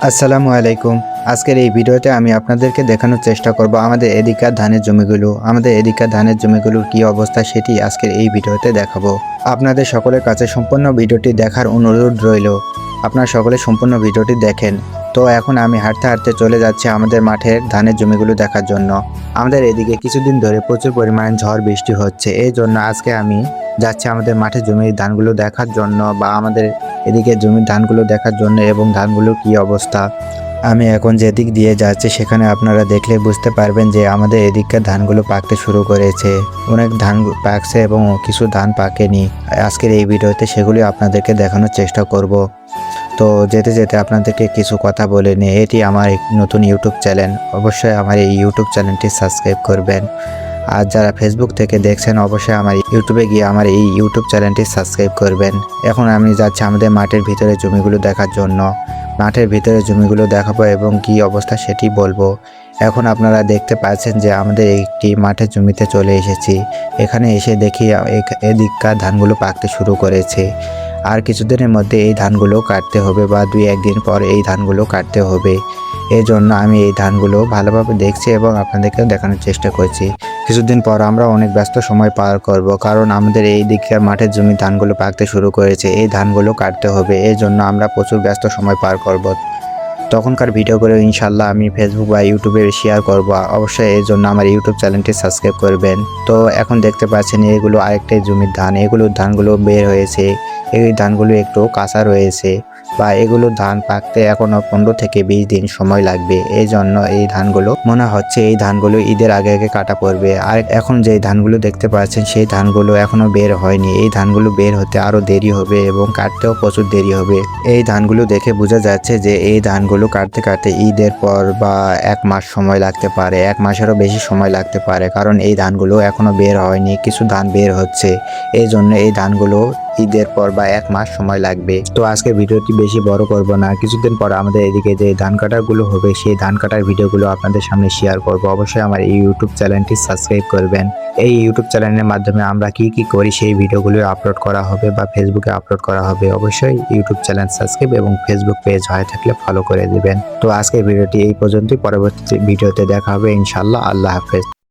আসসালামু আলাইকুম। আজকের এই ভিডিওতে আমি আপনাদেরকে দেখানোর চেষ্টা করব আমাদের এদিককার ধানের জমিগুলো। আমাদের এদিককার ধানের জমিগুলোর কী অবস্থা সেটি আজকের এই ভিডিওতে দেখাবো। আপনাদের সকলের কাছে সম্পূর্ণ ভিডিওটি দেখার অনুরোধ রইল। আপনারা সকলে সম্পূর্ণ ভিডিওটি দেখেন। তো এখন আমি হাঁটতে হাঁটতে চলে যাচ্ছি আমাদের মাঠের ধানের জমিগুলো দেখার জন্য। আমাদের এদিকে কিছুদিন ধরে প্রচুর পরিমাণে ঝড় বৃষ্টি হচ্ছে। এই জন্য আজকে আমি যাচ্ছি আমাদের মাঠের জমির ধানগুলো দেখার জন্য বা আমাদের এদিকে জমির ধানগুলো দেখার জন্য এবং ধানগুলোর কী অবস্থা। আমি এখন যেদিক দিয়ে যাচ্ছি সেখানে আপনারা দেখলে বুঝতে পারবেন যে আমাদের এদিককার ধানগুলো পাকতে শুরু করেছে। অনেক ধান পাকছে এবং কিছু ধান পাকেনি। আজকের এই ভিডিওতে সেগুলি আপনাদেরকে দেখানোর চেষ্টা করব। তো যেতে যেতে আপনাদেরকে কিছু কথা বলে নিই, এটি আমার এক নতুন ইউটিউব চ্যানেল। অবশ্যই আমার এই ইউটিউব চ্যানেলটি সাবস্ক্রাইব করবেন। আর যারা ফেসবুক থেকে দেখছেন অবশ্যই আমার ইউটিউবে গিয়ে আমার এই ইউটিউব চ্যানেলটি সাবস্ক্রাইব করবেন। এখন আমি যাচ্ছি আমাদের মাঠের ভিতরে জমিগুলো দেখার জন্য। মাঠের ভিতরে জমিগুলো দেখাবো এবং কী অবস্থা সেটি বলবো। এখন আপনারা দেখতে পাচ্ছেন যে আমাদের একটি মাঠের জমিতে চলে এসেছি। এখানে এসে দেখি এদিককার ধানগুলো পাকতে শুরু করেছে। আর কিছুদিনের মধ্যে এই ধানগুলো কাটতে হবে বা 2-1 দিন পর এই ধানগুলো কাটতে হবে। এই জন্য আমি এই ধানগুলো ভালোভাবে দেখছি এবং আপনাদেরকেও দেখানোর চেষ্টা করছি। কিছুদিন পর আমরা অনেক ব্যস্ত সময় পার করব, কারণ আমাদের এই দিককার মাঠের জমি ধানগুলো পাকতে শুরু করেছে। এই ধানগুলো কাটতে হবে, এই জন্য আমরা প্রচুর ব্যস্ত সময় পার করব। তখনকার ভিডিওগুলো ইনশাল্লাহ আমি ফেসবুক বা ইউটিউবে শেয়ার করব। অবশ্যই এই জন্য আমার ইউটিউব চ্যানেলটি সাবস্ক্রাইব করবেন। তো এখন দেখতে পাচ্ছেন এগুলো আরেকটাই জমির ধান। এগুলোর ধানগুলো বের হয়েছে। এই ধানগুলো একটু কাঁচা রয়েছে বা এগুলো ধান পাকতে এখনো 15 থেকে 20 দিন সময় লাগবে। এই জন্য এই ধানগুলো মনে হচ্ছে এই ধানগুলো ঈদের আগে আগে কাটা পড়বে। আর এখন যে ধানগুলো দেখতে পাচ্ছেন সেই ধানগুলো এখনো বের হয়নি। এই ধানগুলো বের হতে আরো দেরি হবে এবং কাটতেও প্রচুর দেরি হবে। এই ধানগুলো দেখে বোঝা যাচ্ছে যে এই ধানগুলো কাটতে কাটতে ঈদের পর বা 1 মাস সময় লাগতে পারে, 1 মাসেরও বেশি সময় লাগতে পারে, কারণ এই ধানগুলো এখনো বের হয়নি। কিছু ধান বের হচ্ছে, এই জন্য এই ধানগুলো ঈদের পর বা 1 মাস সময় লাগবে। তো আজকে ভিডিওটি বেশি বড় করব না। কিছুদিন পর আমাদের এদিকে যে ধান কাটাগুলো হবে সেই ধান কাটার ভিডিওগুলো আপনাদের সামনে শেয়ার করব। অবশ্যই আমার এই ইউটিউব চ্যানেলটি সাবস্ক্রাইব করবেন। এই ইউটিউব চ্যানেলের মাধ্যমে আমরা কি কি করি সেই ভিডিওগুলো আপলোড করা হবে বা ফেসবুকে আপলোড করা হবে। অবশ্যই ইউটিউব চ্যানেল সাবস্ক্রাইব এবং ফেসবুক পেজ হয়ে থাকলে ফলো করে দিবেন। তো আজকের ভিডিওটি এই পর্যন্তই। পরবর্তী ভিডিওতে দেখা হবে ইনশাআল্লাহ। আল্লাহ হাফেজ।